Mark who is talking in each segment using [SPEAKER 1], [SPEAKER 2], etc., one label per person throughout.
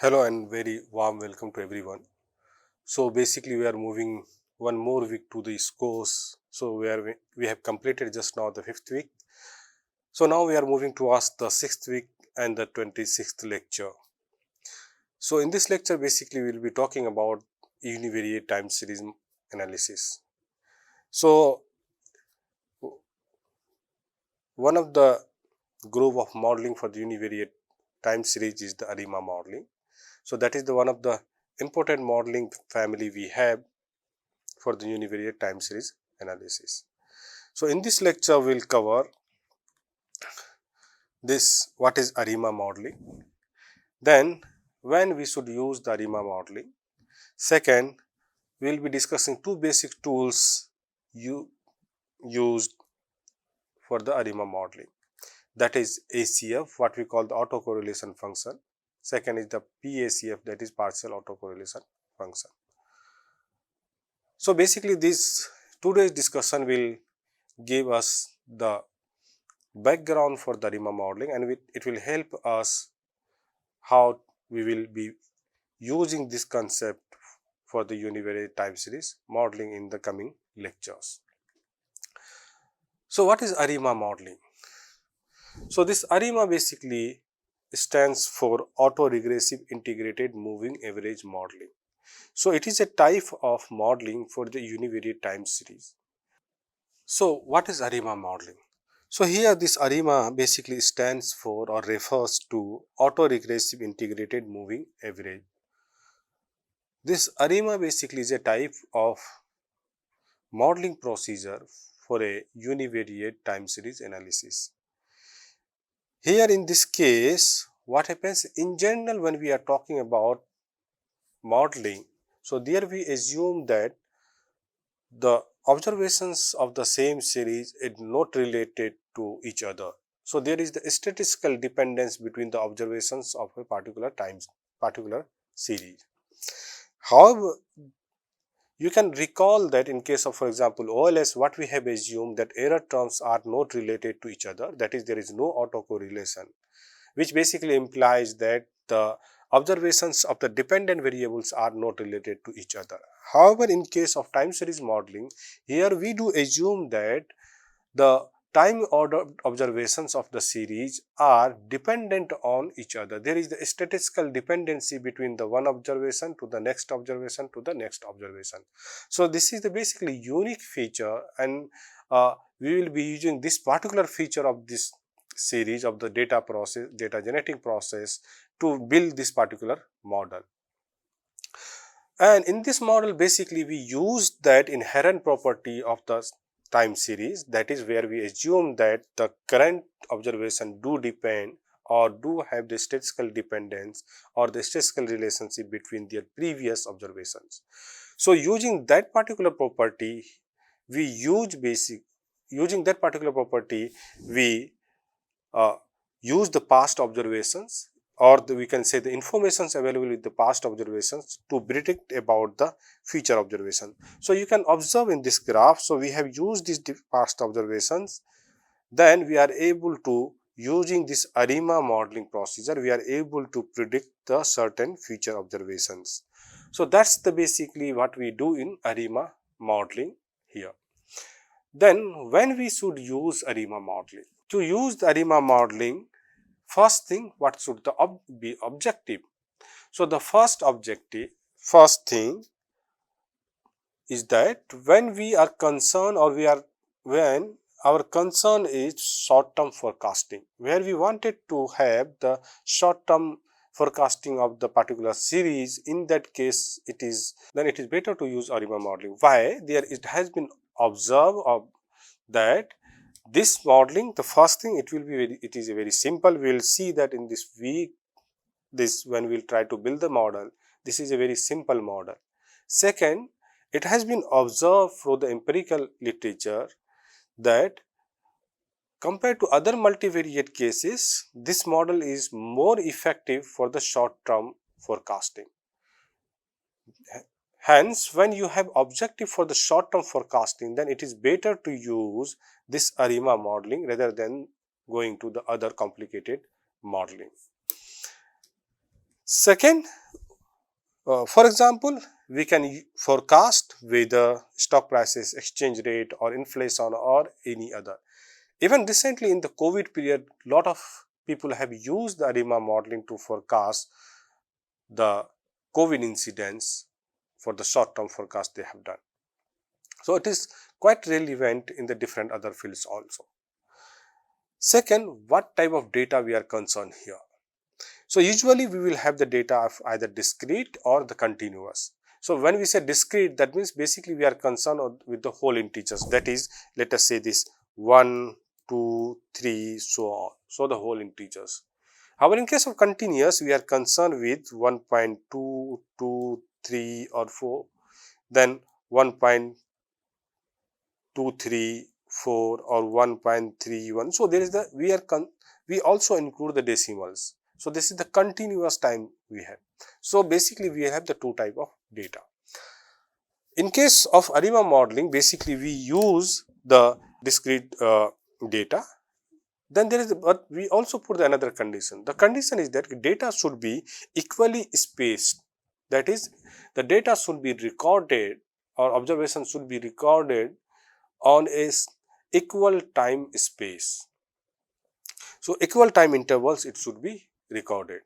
[SPEAKER 1] Hello and very warm welcome to everyone. So basically we are moving one more week to this course. So we have completed just now the 5th week. So now we are moving towards the 6th week and the 26th lecture. So in this lecture basically we will be talking about univariate time series analysis. So one of the group of modeling for the univariate time series is the ARIMA modeling. So that is the one of the important modeling family we have for the univariate time series analysis. So in this lecture we will cover this what is ARIMA modeling, then when we should use the ARIMA modeling. Second, we will be discussing two basic tools used for the ARIMA modeling, that is ACF, what we call the autocorrelation function. Second is the PACF, that is partial autocorrelation function. So basically this today's discussion will give us the background for the ARIMA modeling, and it will help us how we will be using this concept for the univariate time series modeling in the coming lectures. So what is ARIMA modeling? So this ARIMA basically stands for autoregressive integrated moving average modeling. So it is a type of modeling for the univariate time series. So what is ARIMA modeling? So here this ARIMA basically stands for or refers to autoregressive integrated moving average. This ARIMA basically is a type of modeling procedure for a univariate time series analysis. Here in this case, what happens in general when we are talking about modeling, so there we assume that the observations of the same series is not related to each other. So there is the statistical dependence between the observations of a particular series. However, you can recall that in case of, for example, OLS, what we have assumed that error terms are not related to each other, that is there is no autocorrelation, which basically implies that the observations of the dependent variables are not related to each other. However, in case of time series modeling, here we do assume that the time order observations of the series are dependent on each other. There is the statistical dependency between the one observation to the next observation to the next observation. So this is the basically unique feature, and we will be using this particular feature of this series of the data generating process to build this particular model. And in this model basically we use that inherent property of the time series, that is where we assume that the current observation do depend or do have the statistical dependence or the statistical relationship between their previous observations. So using that particular property we using that particular property we use the past observations, or we can say the informations available with the past observations to predict about the future observation. So you can observe in this graph, so we have used these past observations, then we are able to, using this ARIMA modeling procedure, we are able to predict the certain future observations. So that's the basically what we do in ARIMA modeling here. Then when we should use ARIMA modeling? To use the ARIMA modeling, first thing, what should the be objective? So the first thing is that when we are concerned, or when our concern is short term forecasting, where we wanted to have the short term forecasting of the particular series, in that case it is better to use ARIMA modeling. Why? There it has been observed that this modeling, the first thing, it is very simple. We will see that in this week, when we will try to build the model, this is a very simple model. Second, it has been observed through the empirical literature that compared to other multivariate cases, this model is more effective for the short term forecasting. Hence, when you have objective for the short term forecasting, then it is better to use this ARIMA modeling rather than going to the other complicated modeling. Second, for example, we can forecast whether stock prices, exchange rate or inflation or any other. Even recently in the COVID period, lot of people have used the ARIMA modeling to forecast the COVID incidents for the short term forecast they have done. So it is quite relevant in the different other fields also. Second, what type of data we are concerned here? So usually we will have the data of either discrete or the continuous. So when we say discrete, that means basically we are concerned with the whole integers. That is, let us say this 1, 2, 3, so on. So the whole integers. However, in case of continuous, we are concerned with 1.2, 2, 3 or 4, then 1.234 or 1.31. So there is the we also include the decimals. So this is the continuous time we have. So basically we have the two type of data. In case of ARIMA modeling, basically we use the discrete data. Then there is, but we also put another condition. The condition is that data should be equally spaced. That is, the data should be recorded or observation should be recorded on a equal time space. So equal time intervals it should be recorded.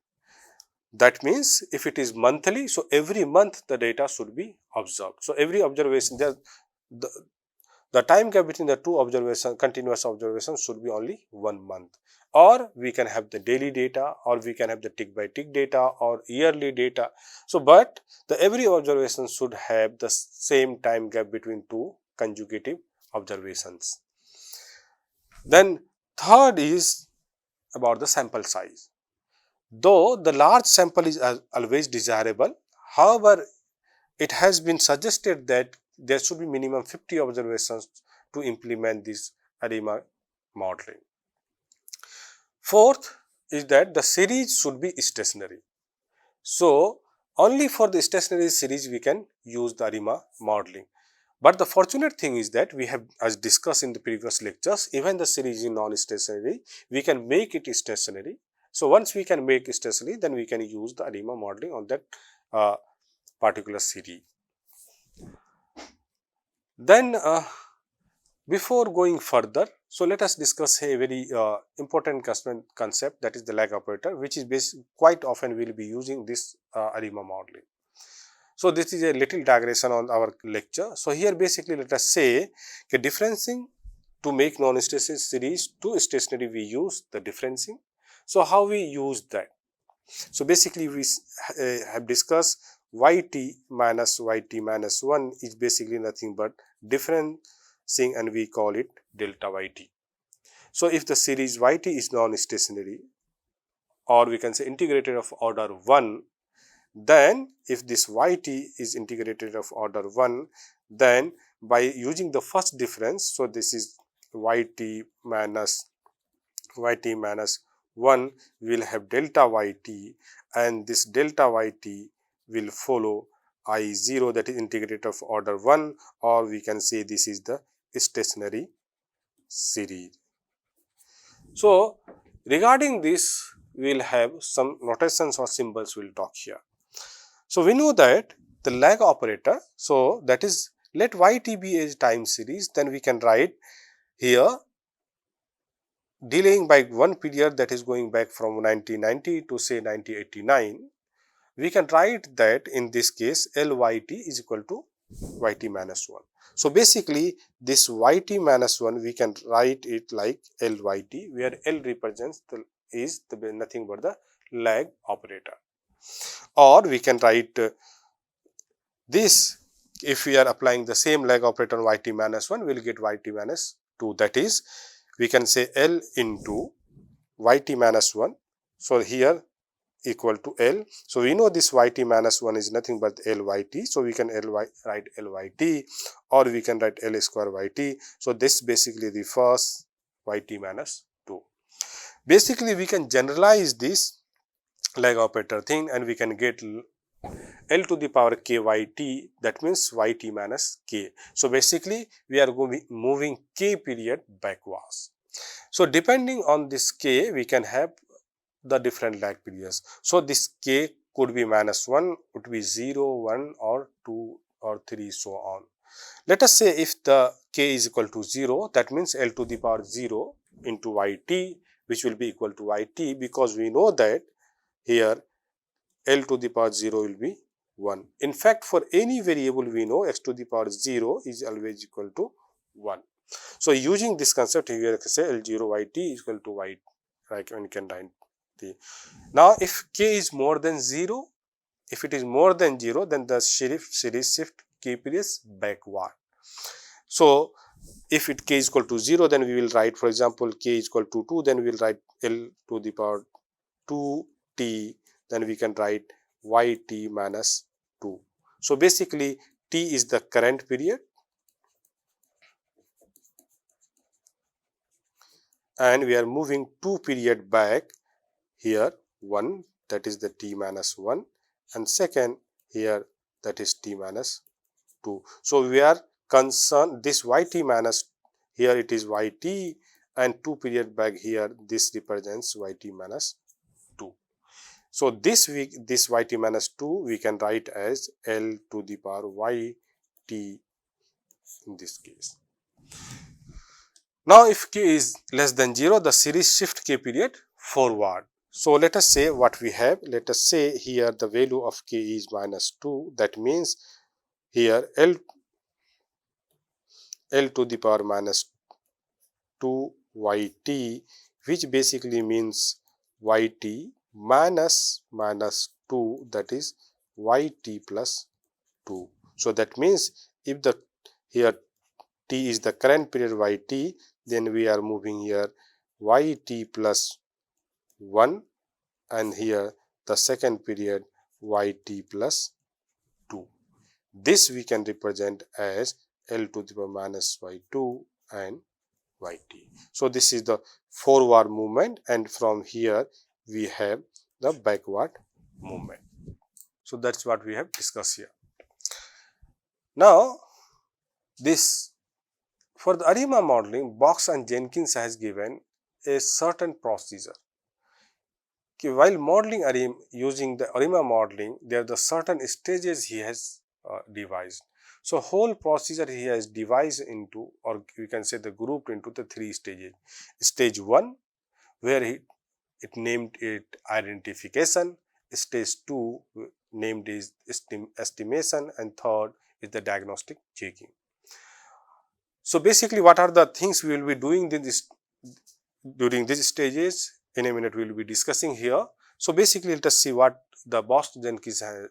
[SPEAKER 1] That means if it is monthly, so every month the data should be observed. So every observation, the time gap between the two continuous observations should be only 1 month. Or we can have the daily data, or we can have the tick by tick data or yearly data. So but the every observation should have the same time gap between two consecutive observations. Then third is about the sample size. Though the large sample is always desirable, however, it has been suggested that there should be minimum 50 observations to implement this ARIMA modeling. Fourth is that the series should be stationary. So only for the stationary series we can use the ARIMA modeling. But the fortunate thing is that we have, as discussed in the previous lectures, even the series is non-stationary, we can make it stationary. So once we can make it stationary, then we can use the ARIMA modeling on that particular series. Then before going further, so let us discuss a very important concept, that is the lag operator, which is quite often we will be using this ARIMA modeling. So this is a little digression on our lecture. So here basically let us say differencing to make non-stationary series to stationary, we use the differencing. So how we use that? So basically we have discussed yt minus 1 is basically nothing but differencing, and we call it delta yt. So if the series yt is non-stationary, or we can say integrated of order 1, then if this yt is integrated of order 1, then by using the first difference, so this is yt minus 1, we will have delta yt, and this delta yt will follow I0, that is integrated of order 1, or we can say this is the stationary series. So regarding this, we will have some notations or symbols we will talk here. So we know that the lag operator, so that is, let yt be a time series, then we can write here delaying by one period, that is going back from 1990 to say 1989. We can write that in this case Lyt is equal to yt minus 1. So basically this yt minus 1 we can write it like Lyt, where L represents nothing but the lag operator. Or we can write this, if we are applying the same lag operator on yt minus 1, we will get yt minus 2. That is, we can say L into yt minus 1. So here equal to L. So we know this yt minus 1 is nothing but Lyt. So we can write Lyt, or we can write L square yt. So this basically refers yt minus 2. Basically we can generalize this lag operator thing, and we can get L to the power kyt, that means yt minus k. So basically we are moving k period backwards. So depending on this k, we can have the different lag periods. So this k could be -1, would be 0, 1 or 2 or 3, so on. Let us say if the k is equal to 0, that means L to the power 0 into yt, which will be equal to yt, because we know that here L to the power 0 will be 1. In fact, for any variable we know x to the power 0 is always equal to 1. So, using this concept here, I can say L0 yt is equal to y, like one can write the. Now, if k is more than 0, if it is more than 0, then the series shift k period is backward. So, if it k is equal to 0, then we will write, for example, k is equal to 2, then we will write L to the power 2t, then we can write yt minus 2. So, basically t is the current period and we are moving 2 period back here, 1, that is the t minus 1, and second here, that is t minus 2. So, we are concerned this yt minus, here it is yt, and 2 period back here, this represents yt minus 2. So, this yt minus 2 we can write as L to the power yt in this case. Now, if k is less than 0, the series shift k period forward. So, let us say what we have. Let us say here the value of k is minus 2. That means here L to the power minus 2 yt, which basically means yt minus 2, that is yt plus 2. So, that means if the here t is the current period yt, then we are moving here yt plus 1 and here the second period yt plus 2. This we can represent as L to the power minus y2 and yt. So, this is the forward movement and from here we have the backward movement. So, that is what we have discussed here. Now, this for the ARIMA modeling, Box and Jenkins has given a certain procedure. While modeling ARIMA, using the ARIMA modeling, there are the certain stages he has devised. So, whole procedure he has devised into, or we can say the grouped into the 3 stages. Stage 1, where it named it identification. Stage 2 named is estimation, and third is the diagnostic checking. So, basically what are the things we will be doing during these stages? In a minute we will be discussing here. So, basically let us see what the Box-Jenkins has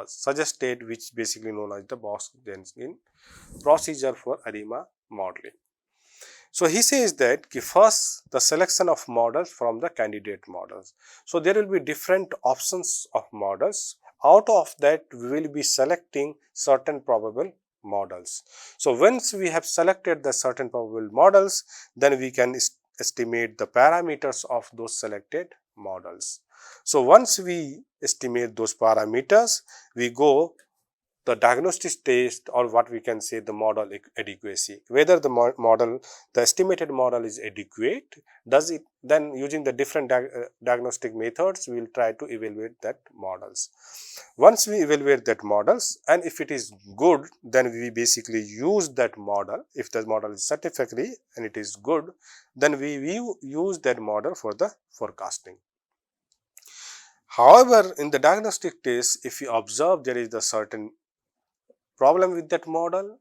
[SPEAKER 1] suggested, which basically known as the Box-Jenkins procedure for ARIMA modeling. So, he says that first the selection of models from the candidate models. So, there will be different options of models. Out of that we will be selecting certain probable models. So, once we have selected the certain probable models, then we can estimate the parameters of those selected models. So, once we estimate those parameters, we go the diagnostic test, or what we can say the model adequacy, whether the model, the estimated model is adequate, does it, then using the different diagnostic methods we will try to evaluate that models. Once we evaluate that models, and if it is good, then we basically use that model. If the model is satisfactory and it is good, then we use that model for the forecasting. However, in the diagnostic test, if we observe there is a certain problem with that model,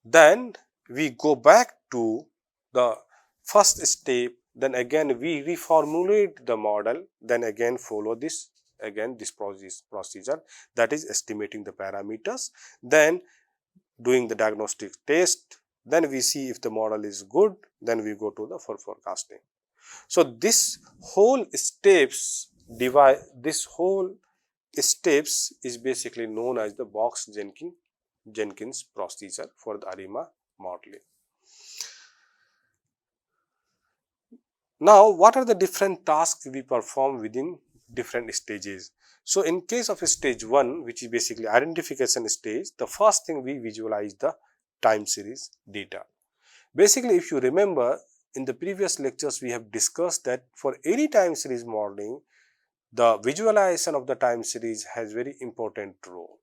[SPEAKER 1] then we go back to the first step, then again we reformulate the model, then again follow this procedure, that is estimating the parameters, then doing the diagnostic test, then we see if the model is good, then we go to the forecasting. So, this whole steps is basically known as the Box-Jenkins procedure for the ARIMA modeling. Now, what are the different tasks we perform within different stages? So, in case of stage 1, which is basically identification stage, the first thing we visualize the time series data. Basically, if you remember, in the previous lectures we have discussed that for any time series modeling, the visualization of the time series has very important role.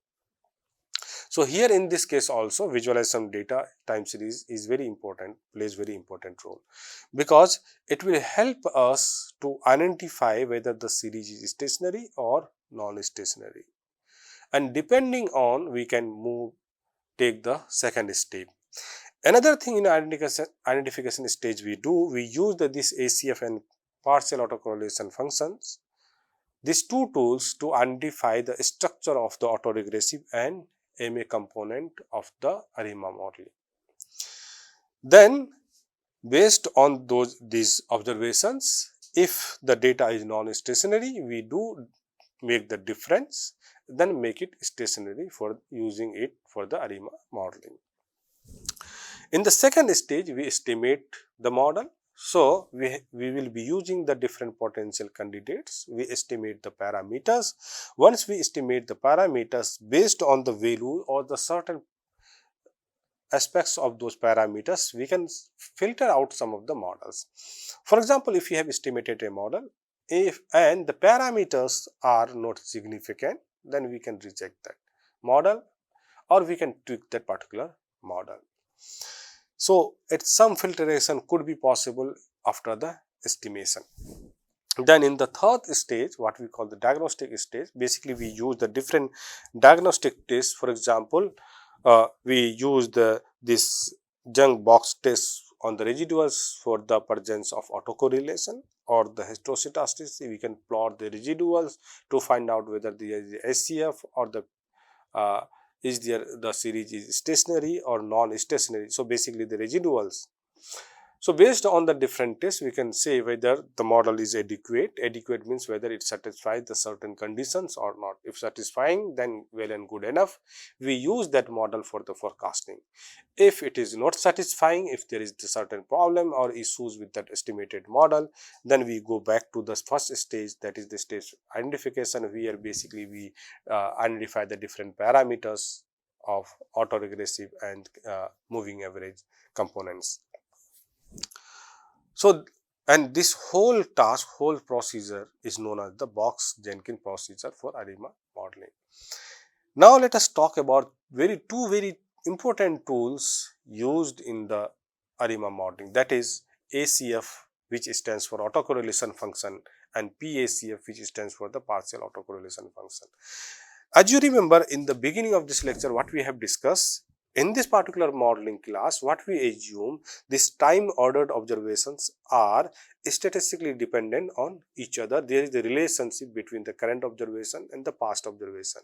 [SPEAKER 1] So here in this case also visualization data time series is very important, plays very important role, because it will help us to identify whether the series is stationary or non-stationary, and depending on we can take the second step. Another thing in identification stage we use this ACF and partial autocorrelation functions, these two tools, to identify the structure of the autoregressive and MA component of the ARIMA model. Then based on these observations, if the data is non-stationary, we do make the difference, then make it stationary for using it for the ARIMA modeling. In the second stage, we estimate the model. So, we will be using the different potential candidates. We estimate the parameters. Once we estimate the parameters, based on the value or the certain aspects of those parameters, we can filter out some of the models. For example, if you have estimated a model, and the parameters are not significant, then we can reject that model, or we can tweak that particular model. So, some filtration could be possible after the estimation. Then in the third stage, what we call the diagnostic stage, basically we use the different diagnostic tests. For example, we use this junk box test on the residuals for the presence of autocorrelation, or the heterocytosis. We can plot the residuals to find out whether there is SCF or is the series is stationary or non-stationary. So basically the residuals. So based on the different tests, we can say whether the model is adequate. Adequate means whether it satisfies the certain conditions or not. If satisfying, then well and good enough. We use that model for the forecasting. If it is not satisfying, if there is a certain problem or issues with that estimated model, then we go back to the first stage, that is the stage identification, where basically we identify the different parameters of autoregressive and moving average components. So, and this whole task, whole procedure is known as the Box-Jenkins procedure for ARIMA modeling. Now, let us talk about two very important tools used in the ARIMA modeling, that is ACF, which stands for autocorrelation function, and PACF, which stands for the partial autocorrelation function. As you remember, in the beginning of this lecture, what we have discussed, in this particular modeling class, what we assume, these time ordered observations are statistically dependent on each other. There is the relationship between the current observation and the past observation,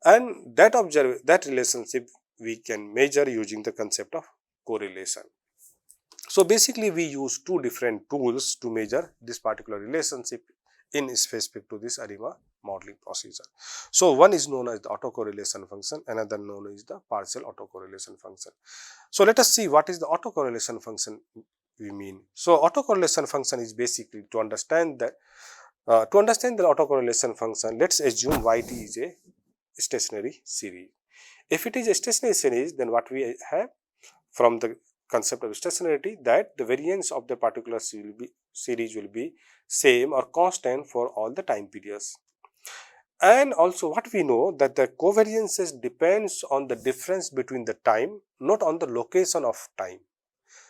[SPEAKER 1] and that relationship we can measure using the concept of correlation. So basically we use two different tools to measure this particular relationship in specific to this ARIMA modeling procedure. So one is known as the autocorrelation function, another known as the partial autocorrelation function. So let us see what is the autocorrelation function we mean. So autocorrelation function is basically to understand the autocorrelation function, let's assume yt is a stationary series. If it is a stationary series, then what we have from the concept of stationarity, that the variance of the particular series will be same or constant for all the time periods. And also what we know, that the covariances depends on the difference between the time, not on the location of time.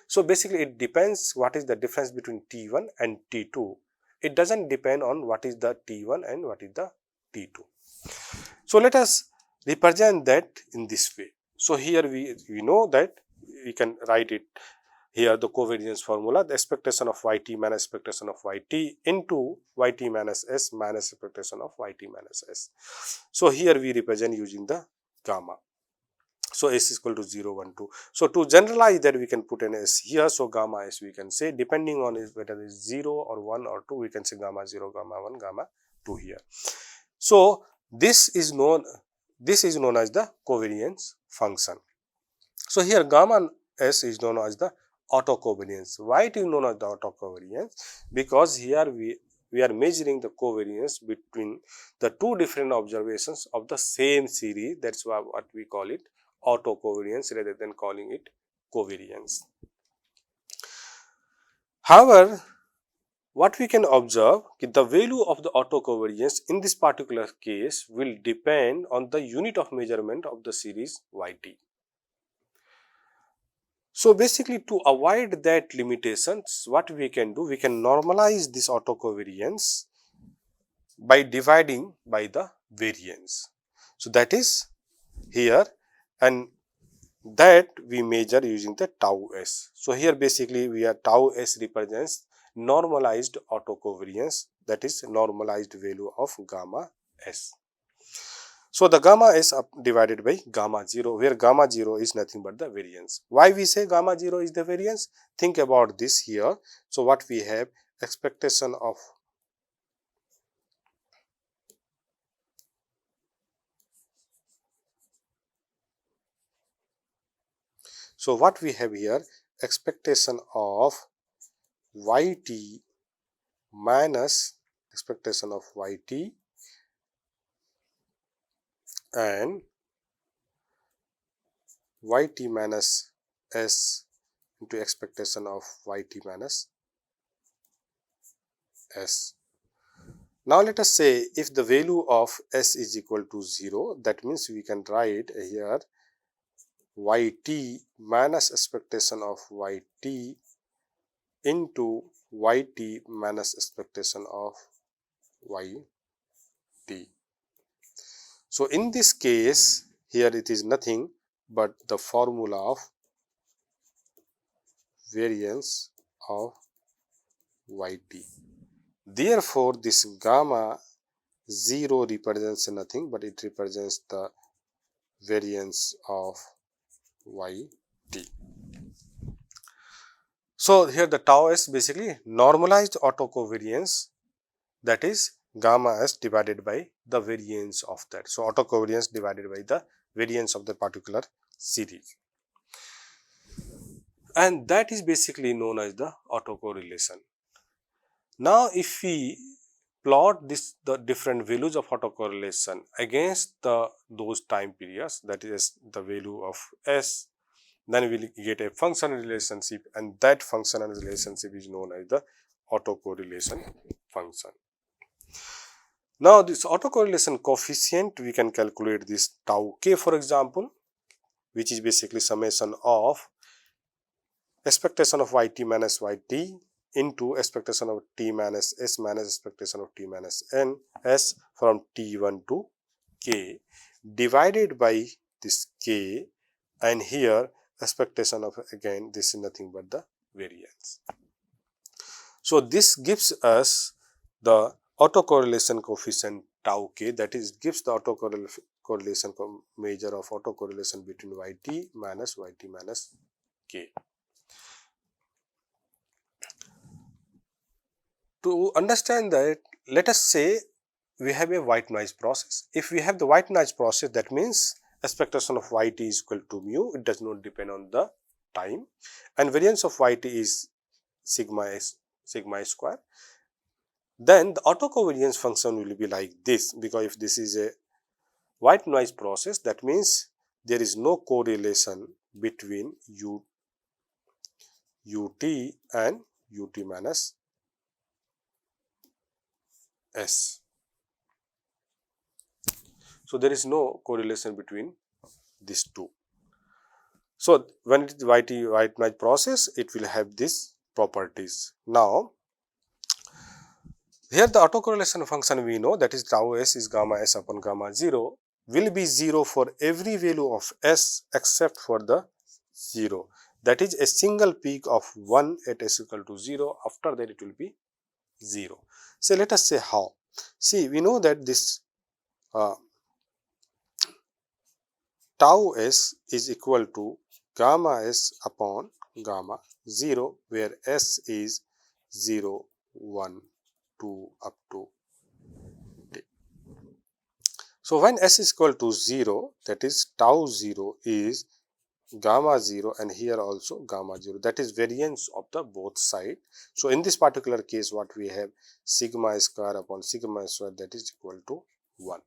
[SPEAKER 1] So basically it depends what is the difference between T1 and T2. It doesn't depend on what is the T1 and what is the T2. So let us represent that in this way. So here we know that we can write it here, the covariance formula, the expectation of yt minus expectation of yt into yt minus s minus expectation of yt minus s. So here we represent using the gamma. So s is equal to 0, 1, 2. So to generalize that, we can put an s here. So gamma s we can say, depending on whether it is 0 or 1 or 2, we can say gamma 0, gamma 1, gamma 2 here. So this is known as the covariance function. So here gamma s is known as the autocovariance. Why it is known as the autocovariance? Because here we are measuring the covariance between the two different observations of the same series. That's why what we call it autocovariance rather than calling it covariance. However, what we can observe, the value of the autocovariance in this particular case will depend on the unit of measurement of the series yt. So basically, to avoid that limitations, what we can do, we can normalize this autocovariance by dividing by the variance. So that is here, and that we measure using the tau s. So here basically we are tau s represents normalized autocovariance, that is normalized value of gamma s. So the gamma s divided by gamma 0, where gamma 0 is nothing but the variance. Why we say gamma 0 is the variance? Think about this here. So what we have, expectation of so what we have here, expectation of yt minus expectation of yt and yt minus s into expectation of yt minus s. Now let us say if the value of s is equal to 0, that means we can write here yt minus expectation of yt into yt minus expectation of yt. So in this case, here it is nothing but the formula of variance of yt. Therefore, this gamma 0 represents nothing but it represents the variance of yt. So here the tau s basically normalized autocovariance, that is gamma s divided by the variance of that. So autocovariance divided by the variance of the particular series, and that is basically known as the autocorrelation. Now if we plot the different values of autocorrelation against those time periods, that is the value of s, then we will get a functional relationship, and that functional relationship is known as the autocorrelation function. Now this autocorrelation coefficient, we can calculate this tau k, for example, which is basically summation of expectation of yt minus yt into expectation of t minus s minus expectation of t minus n s from t1 to k divided by this k, and here expectation of, again, this is nothing but the variance. So this gives us the autocorrelation coefficient tau k, that is gives the autocorrelation measure of autocorrelation between yt minus k. To understand that, let us say we have a white noise process. If we have the white noise process, that means expectation of yt is equal to mu, it does not depend on the time, and variance of yt is sigma s square. Then the autocovariance function will be like this, because if this is a white noise process, that means there is no correlation between ut and ut minus s. So there is no correlation between these two. So when it is white noise process, it will have these properties. Now here the autocorrelation function we know, that is tau s is gamma s upon gamma 0, will be 0 for every value of s except for the 0. That is a single peak of 1 at s equal to 0, after that it will be 0. So let us say how. See, we know that this tau s is equal to gamma s upon gamma 0, where s is 0, 1, 2 up to t. So when s is equal to 0, that is tau 0 is gamma 0, and here also gamma 0, that is variance of the both side. So in this particular case, what we have, sigma square upon sigma square, that is equal to 1.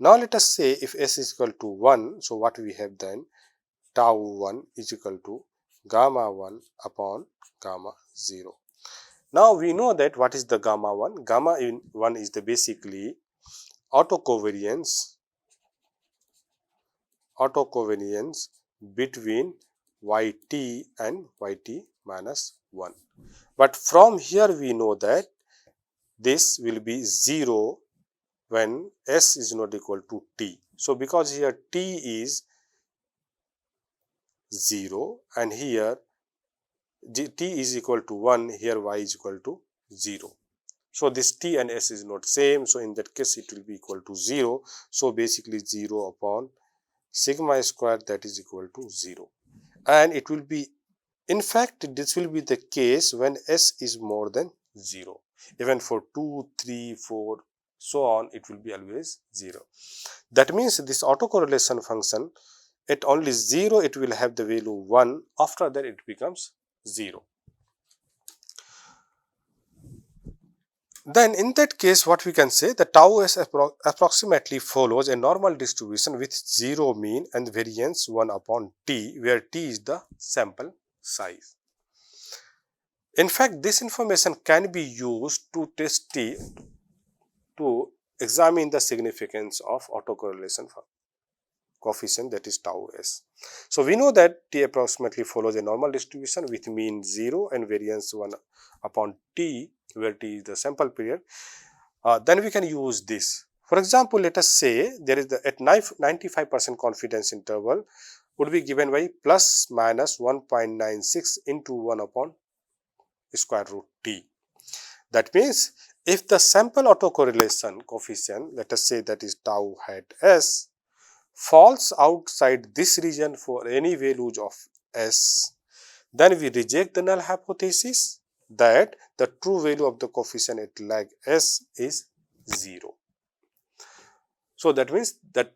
[SPEAKER 1] Now let us say if s is equal to 1, so what we have then, tau 1 is equal to gamma 1 upon gamma 0. Now we know that what is the gamma 1? Gamma 1 is the basically autocovariance between yt and yt minus 1. But from here we know that this will be 0 when s is not equal to t. So because here t is 0 and here t is equal to 1, here y is equal to 0. So this t and s is not same, so in that case it will be equal to 0. So basically 0 upon sigma square, that is equal to 0. And it will be, in fact this will be the case when s is more than 0. Even for 2, 3, 4 so on, it will be always 0. That means this autocorrelation function at only 0 it will have the value 1, after that it becomes 0. Then in that case what we can say, the tau s approximately follows a normal distribution with 0 mean and variance 1 upon t, where t is the sample size. In fact, this information can be used to test t, to examine the significance of autocorrelation coefficient, that is tau s. So we know that t approximately follows a normal distribution with mean 0 and variance 1 upon t, where t is the sample period. Then we can use this. For example, let us say there is the at 95% confidence interval would be given by plus minus 1.96 into 1 upon square root t. That means if the sample autocorrelation coefficient, let us say that is tau hat s, falls outside this region for any values of s, then we reject the null hypothesis that the true value of the coefficient at lag s is 0. So that means that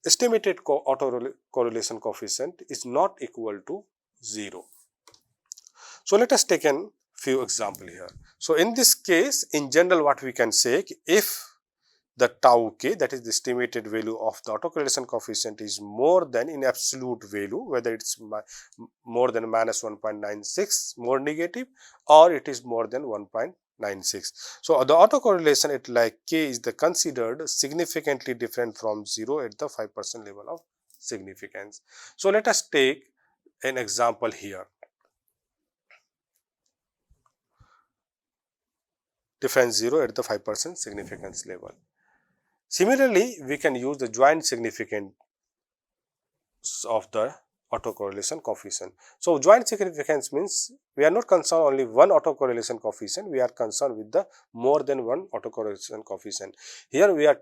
[SPEAKER 1] estimated autocorrelation coefficient is not equal to 0. So let us take a few examples here. So in this case, in general, what we can say, if the tau k, that is the estimated value of the autocorrelation coefficient, is more than in absolute value, whether it's more than minus 1.96 more negative, or it is more than 1.96. So the autocorrelation at like k is the considered significantly different from 0 at the 5% level of significance. So let us take an example here. Define 0 at the 5% significance level. Similarly, we can use the joint significance of the autocorrelation coefficient. So joint significance means we are not concerned only one autocorrelation coefficient, we are concerned with the more than one autocorrelation coefficient. Here we are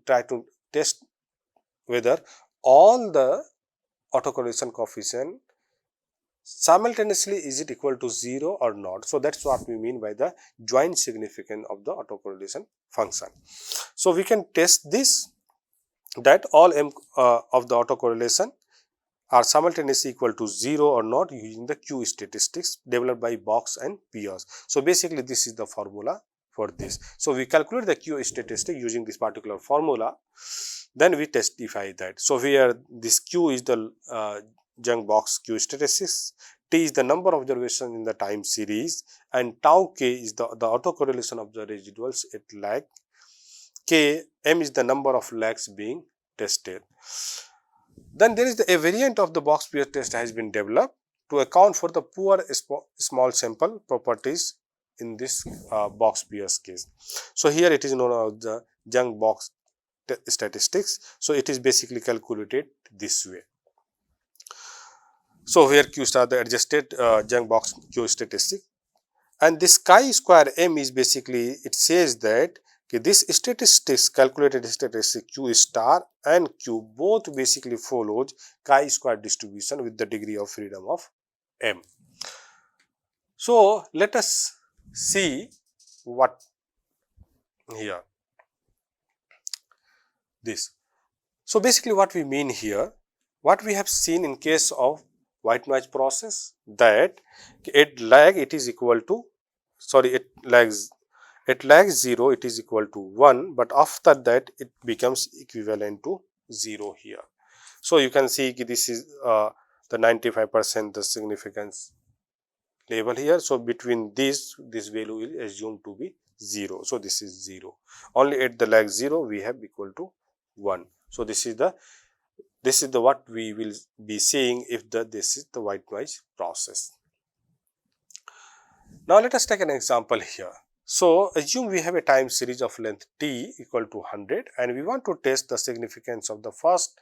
[SPEAKER 1] try to test whether all the autocorrelation coefficient simultaneously is it equal to 0 or not. So that's what we mean by the joint significance of the autocorrelation function. So we can test this, that all m of the autocorrelation are simultaneously equal to 0 or not, using the Q statistics developed by Box and Pierce. So basically this is the formula for this. So we calculate the Q statistic using this particular formula, then we testify that. So here this Q is the Young box Q statistics, T is the number of observations in the time series, and tau k is the autocorrelation of the residuals at lag k, m is the number of lags being tested. Then there is a variant of the box Pierce test has been developed to account for the poor small sample properties in this box Pierce case. So here it is known as the Young box statistics. So it is basically calculated this way. So here Q star the adjusted Young box Q statistic, and this chi square m is basically, it says that this statistics, calculated statistic Q star and Q both basically follows chi square distribution with the degree of freedom of m. So let us see what here this. So basically what we mean here, what we have seen in case of white noise process, that at lag it is equal to, sorry, at lag 0 it is equal to 1, but after that it becomes equivalent to 0 here. So you can see this is the 95% the significance label here. So, between this value is assumed to be 0. So, this is 0. Only at the lag 0 we have equal to 1. So, this is the what we will be seeing if this is the white noise process. Now, let us take an example here. So, assume we have a time series of length t equal to 100 and we want to test the significance of the first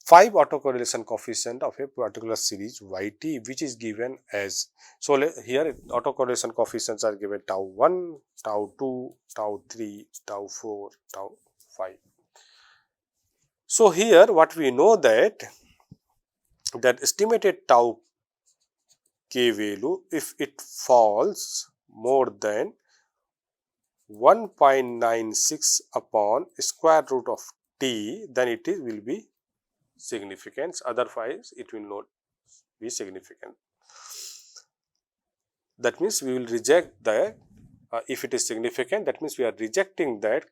[SPEAKER 1] 5 autocorrelation coefficient of a particular series yt, which is given as, so here autocorrelation coefficients are given tau 1, tau 2, tau 3, tau 4, tau 5. So, here what we know that estimated tau k value, if it falls more than 1.96 upon square root of t, then it will be significant, otherwise it will not be significant. That means we will reject that. If it is significant, that means we are rejecting that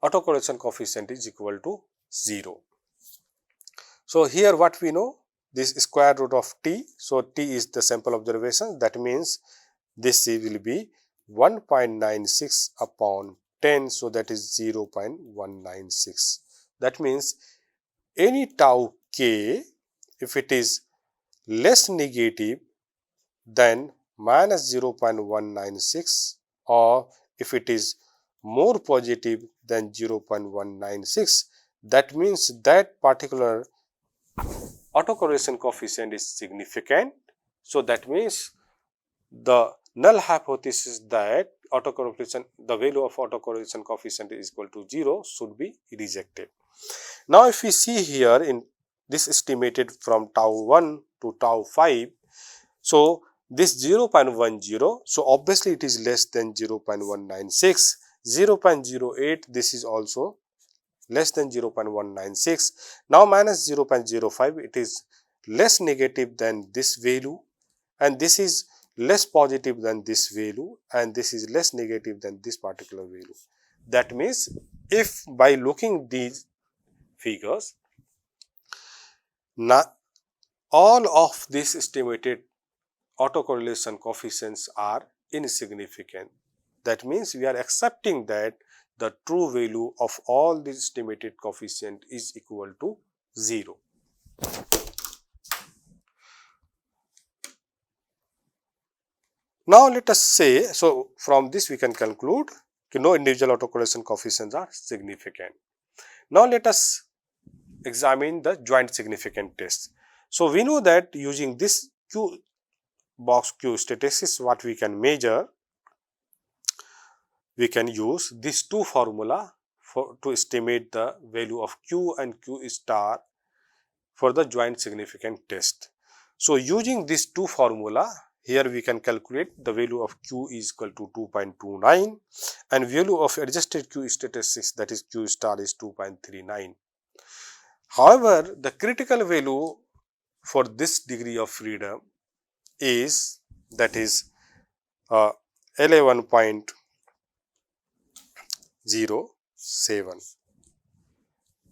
[SPEAKER 1] autocorrelation coefficient is equal to 0. So, here what we know, this square root of t. So, t is the sample observation, that means this will be 1.96 upon 10. So, that is 0.196. That means any tau k, if it is less negative than minus 0.196 or if it is more positive than 0.196, that means that particular autocorrelation coefficient is significant. So, that means the null hypothesis that the value of autocorrelation coefficient is equal to 0 should be rejected. Now, if we see here in this estimated from tau 1 to tau 5, so this 0.10, so obviously it is less than 0.196, 0.08, this is also less than 0.196. Now, minus 0.05, it is less negative than this value and this is less positive than this value and this is less negative than this particular value. That means, if by looking these figures, all of these estimated autocorrelation coefficients are insignificant. That means, we are accepting that the true value of all these estimated coefficient is equal to 0. Now, let us say, so from this we can conclude no individual autocorrelation coefficients are significant. Now, let us examine the joint significant test. So, we know that using this Q box Q statistics, what we can measure, we can use these two formula to estimate the value of Q and Q star for the joint significant test. So, using these two formula, here we can calculate the value of Q is equal to 2.29 and value of adjusted Q statistics, that is Q star, is 2.39. However, the critical value for this degree of freedom is, that is LA1.07.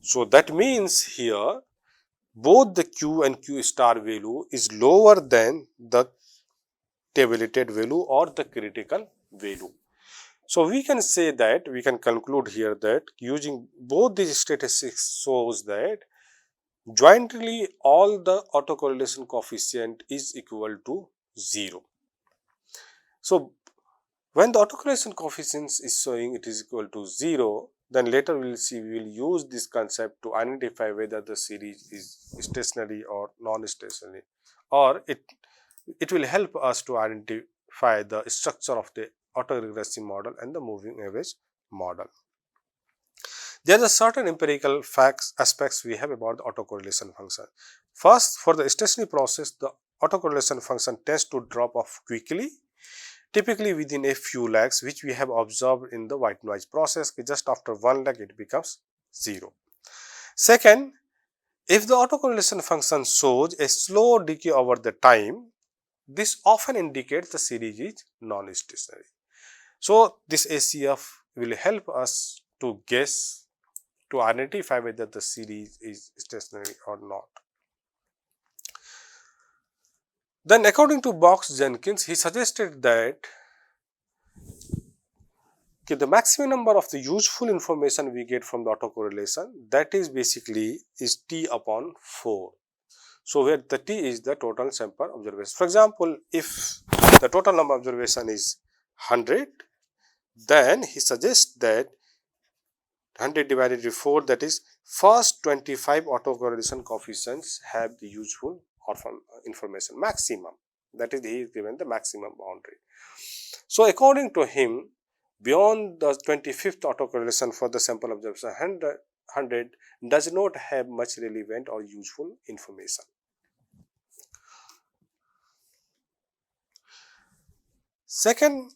[SPEAKER 1] So, that means here both the Q and Q star value is lower than the tabulated value or the critical value. So, we can say that, we can conclude here that using both these statistics shows that jointly all the autocorrelation coefficient is equal to 0. So, when the autocorrelation coefficient is showing it is equal to 0, then later we will see, we will use this concept to identify whether the series is stationary or non-stationary, or it will help us to identify the structure of the autoregressive model and the moving average model. There are certain empirical aspects we have about the autocorrelation function. First, for the stationary process, the autocorrelation function tends to drop off quickly, typically within a few lags, which we have observed in the white noise process. Just after one lag it becomes 0. Second, if the autocorrelation function shows a slow decay over the time, this often indicates the series is non-stationary. So, this ACF will help us to guess, to identify whether the series is stationary or not. Then according to Box-Jenkins, he suggested that the maximum number of the useful information we get from the autocorrelation, that is basically is t upon 4. So, where the t is the total sample observation. For example, if the total number of observation is 100, then he suggests that 100 divided by 4, that is first 25 autocorrelation coefficients have the useful information maximum, that is he is given the maximum boundary. So, according to him, beyond the 25th autocorrelation for the sample observation 100 does not have much relevant or useful information. Second,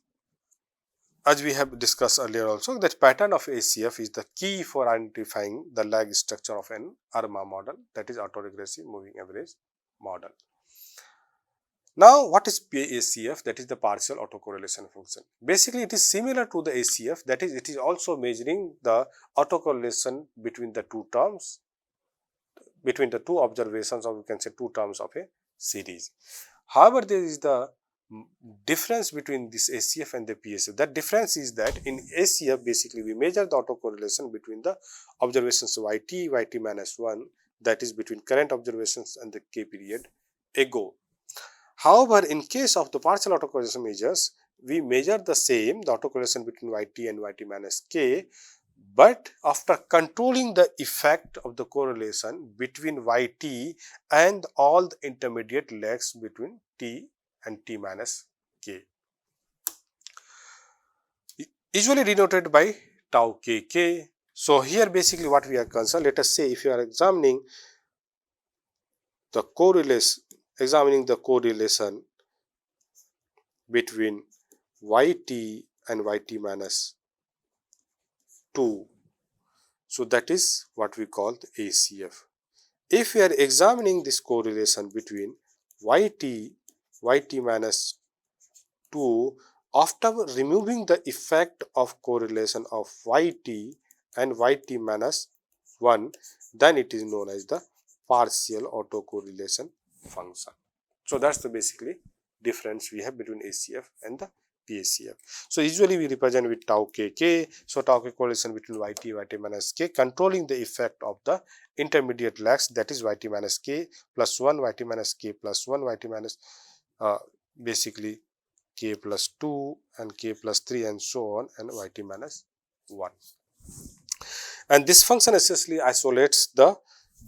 [SPEAKER 1] as we have discussed earlier also, that pattern of ACF is the key for identifying the lag structure of an ARIMA model, that is autoregressive moving average model. Now, what is PACF? That is the partial autocorrelation function. Basically, it is similar to the ACF, that is, it is also measuring the autocorrelation between the two terms, between the two observations, or we can say two terms of a series. However, there is the difference between this ACF and the PACF. That difference is that in ACF, basically we measure the autocorrelation between the observations yt minus 1, that is between current observations and the k period ago. However, in case of the partial autocorrelation measures, we measure the same, the autocorrelation between yt and yt minus k, but after controlling the effect of the correlation between yt and all the intermediate lags between t and t minus k, usually denoted by tau kk. So, here basically what we are concerned, let us say if you are examining the correlation between yt and yt minus 2. So, that is what we call the ACF. If we are examining this correlation between yt minus 2 after removing the effect of correlation of yt and yt minus 1, then it is known as the partial autocorrelation function. So, that is the basically difference we have between ACF and the PACF. So, usually we represent with tau kk. So, tau k correlation between yt minus k controlling the effect of the intermediate lags, that is yt minus k plus 1, yt minus k plus 1, yt minus basically k plus 2 and k plus 3 and so on, and yt minus 1. And this function essentially isolates the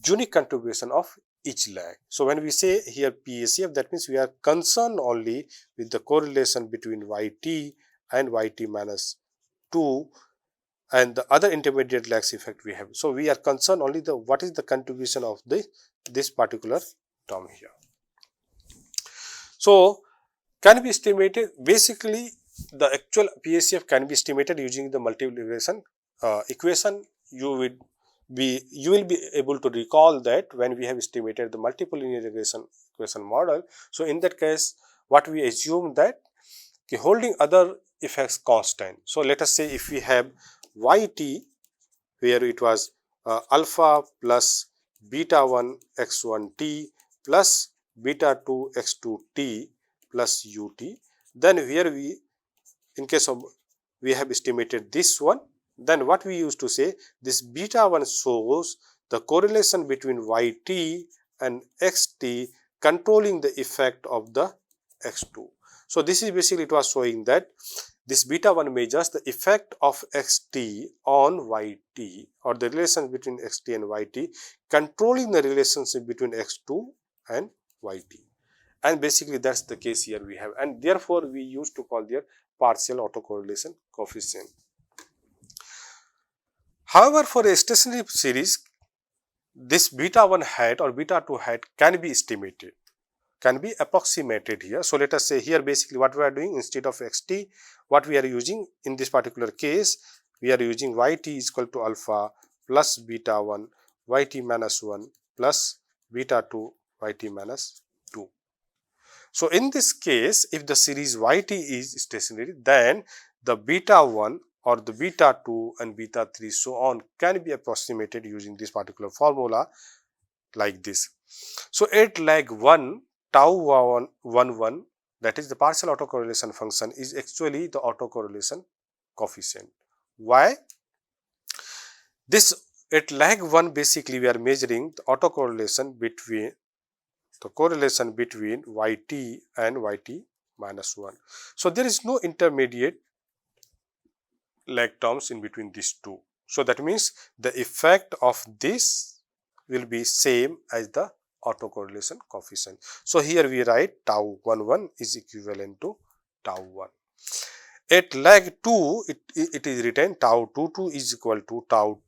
[SPEAKER 1] unique contribution of each lag. So, when we say here PACF, that means we are concerned only with the correlation between yt and yt minus 2 and the other intermediate lags effect we have. So, we are concerned only the what is the contribution of this particular term here. So, can be estimated, basically the actual PACF can be estimated using the multiple regression equation. You will be able to recall that when we have estimated the multiple linear regression equation model. So, in that case what we assume that holding other effects constant. So, let us say if we have yt where it was alpha plus beta 1 x1 t plus beta 2 x2 t plus ut, then here we, in case of we have estimated this one, then what we used to say, this beta 1 shows the correlation between yt and xt controlling the effect of the x2. So, this is basically it was showing that this beta 1 measures the effect of xt on yt, or the relation between xt and yt controlling the relationship between x2 and yt. And basically that is the case here we have, and therefore we used to call their partial autocorrelation coefficient. However, for a stationary series, this beta 1 hat or beta 2 hat can be estimated, can be approximated here. So, let us say here basically what we are doing, instead of xt, what we are using in this particular case, we are using yt is equal to alpha plus beta 1 yt minus 1 plus beta 2 yt minus 2. So, in this case, if the series yt is stationary, then the beta 1 or the beta 2 and beta 3 so on can be approximated using this particular formula like this. So, at lag 1, tau 1 that is the partial autocorrelation function is actually the autocorrelation coefficient. Why? This at lag 1 basically we are measuring the autocorrelation between the correlation between yt and yt minus 1. So there is no intermediate lag terms in between these two. So that means the effect of this will be same as the autocorrelation coefficient. So here we write tau 1 is equivalent to tau 1. At lag 2 it is written tau 2 is equal to tau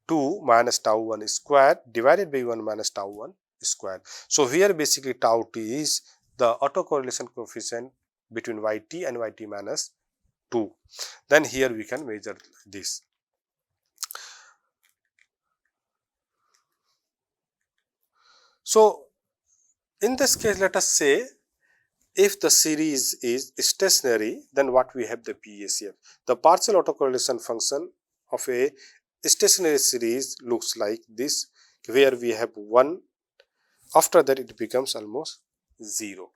[SPEAKER 1] 2 minus tau 1 square divided by 1 minus tau 1 square. So here basically tau t is the autocorrelation coefficient between yt and yt minus 2. Then here we can measure this. So in this case, let us say if the series is stationary, then what we have the PACF. The partial autocorrelation function of a stationary series looks like this, where we have 1, after that it becomes almost 0.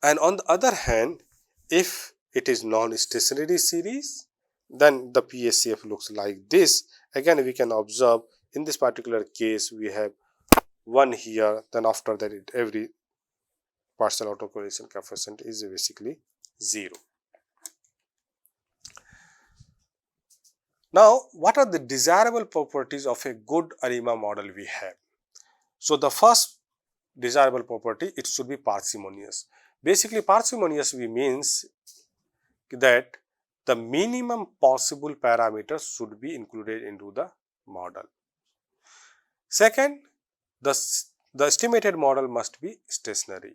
[SPEAKER 1] And on the other hand, if it is non-stationary series, then the PACF looks like this. Again, we can observe in this particular case we have 1 here, then after that every partial autocorrelation coefficient is basically 0. Now, what are the desirable properties of a good ARIMA model we have? So, the first desirable property, it should be parsimonious. Basically, parsimonious means that the minimum possible parameters should be included into the model. Second, the estimated model must be stationary.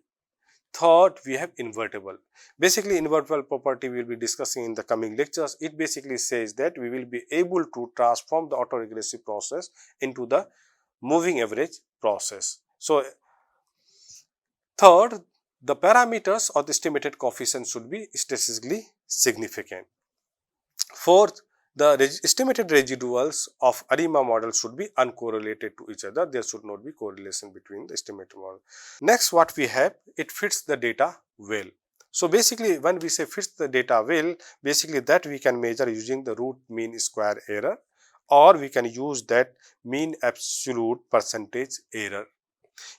[SPEAKER 1] Third, we have invertible. Basically, invertible property we will be discussing in the coming lectures. It basically says that we will be able to transform the autoregressive process into the moving average process. So, third, the parameters or the estimated coefficient should be statistically significant. Fourth, the estimated residuals of ARIMA model should be uncorrelated to each other. There should not be correlation between the estimated model. Next, what we have, it fits the data well. So basically, when we say fits the data well, basically that we can measure using the root mean square error, or we can use that mean absolute percentage error.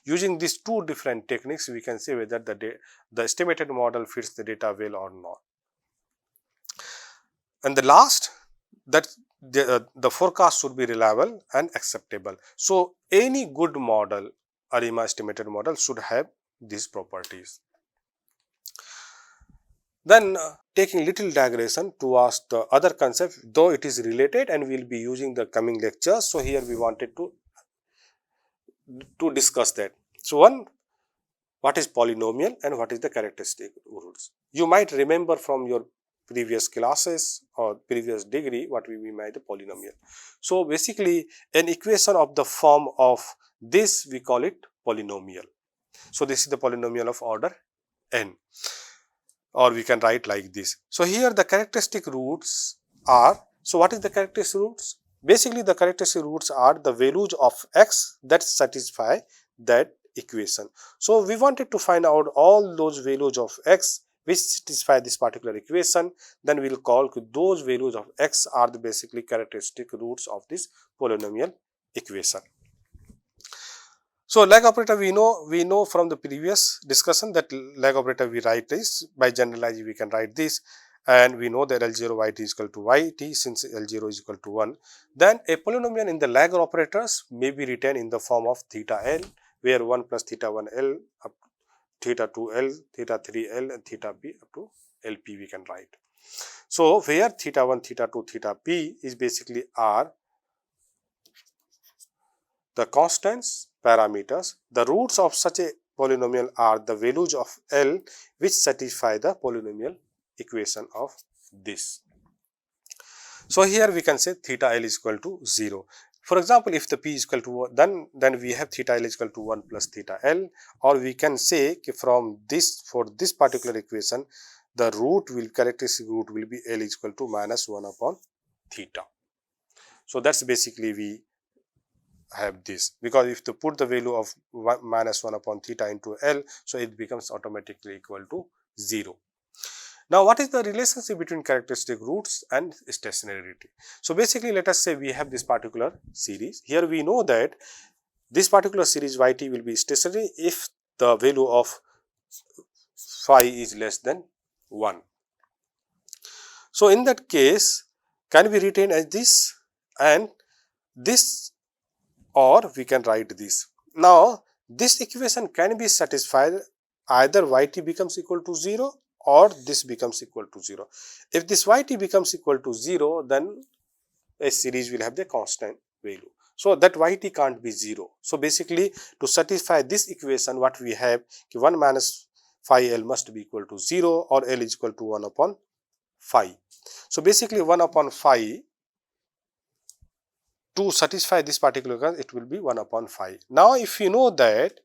[SPEAKER 1] Using these two different techniques, we can say whether the estimated model fits the data well or not. And the last, that the forecast should be reliable and acceptable. So any good model, ARIMA estimated model, should have these properties. Then taking little digression towards the other concept, though it is related and we will be using the coming lectures. So here we wanted to discuss that. So one, what is polynomial and what is the characteristic roots? You might remember from your previous classes or previous degree what we mean by the polynomial. So basically an equation of the form of this, we call it polynomial. So this is the polynomial of order n, or we can write like this. So here the characteristic roots are, so what is the characteristic roots? Basically the characteristic roots are the values of x that satisfy that equation. So we wanted to find out all those values of x which satisfy this particular equation. Then we will call those values of x are the basically characteristic roots of this polynomial equation. So lag operator we know from the previous discussion that lag operator we write this by generalizing, we can write this, and we know that L0 yt is equal to yt since L0 is equal to 1. Then a polynomial in the lag operators may be written in the form of theta L, where 1 plus theta 1 L up theta 2 L, theta 3 L and theta p up to Lp we can write. So where theta 1, theta 2, theta p is basically are the constants, parameters. The roots of such a polynomial are the values of L which satisfy the polynomial equation of this. So here we can say theta L is equal to 0. For example, if the p is equal to 1, then we have theta L is equal to 1 plus theta L, or we can say from this, for this particular equation, the characteristic root will be L is equal to minus 1 upon theta. So that's basically we have this, because if you put the value of minus 1 upon theta into L, so it becomes automatically equal to 0. Now, what is the relationship between characteristic roots and stationarity? So, basically let us say we have this particular series. Here we know that this particular series yt will be stationary if the value of phi is less than 1. So, in that case, can we retain as this and this, or we can write this. Now, this equation can be satisfied either yt becomes equal to 0 or this becomes equal to 0. If this yt becomes equal to 0, then a series will have the constant value. So, that yt can't be 0. So, basically to satisfy this equation, what we have, 1 minus phi L must be equal to 0 or L is equal to 1 upon phi. So, basically 1 upon phi, to satisfy this particular case, it will be 1 upon phi. Now, if you know that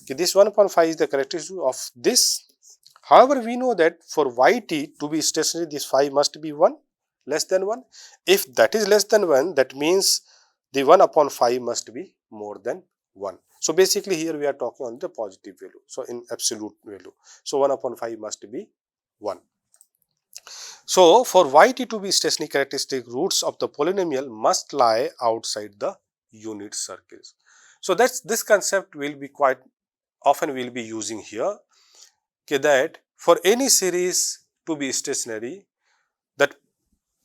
[SPEAKER 1] this 1 upon phi is the characteristic of this, however, we know that for yt to be stationary, this phi must be 1, less than 1. If that is less than 1, that means the 1 upon phi must be more than 1. So, basically here we are talking on the positive value, so in absolute value. So, 1 upon phi must be 1. So, for yt to be stationary, characteristic roots of the polynomial must lie outside the unit circles. So, this concept will be quite often we will be using here, that for any series to be stationary, that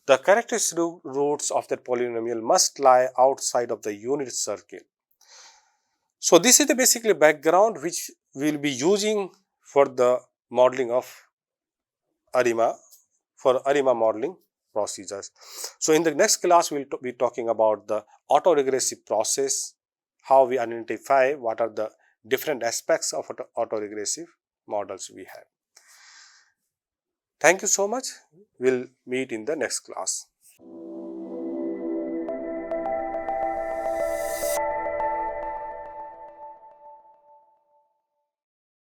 [SPEAKER 1] the characteristic roots of that polynomial must lie outside of the unit circle. So, this is the basically background which we will be using for the modeling of ARIMA, for ARIMA modeling procedures. So, in the next class, we will be talking about the autoregressive process, how we identify what are the different aspects of autoregressive models we have. Thank you so much. We will meet in the next class.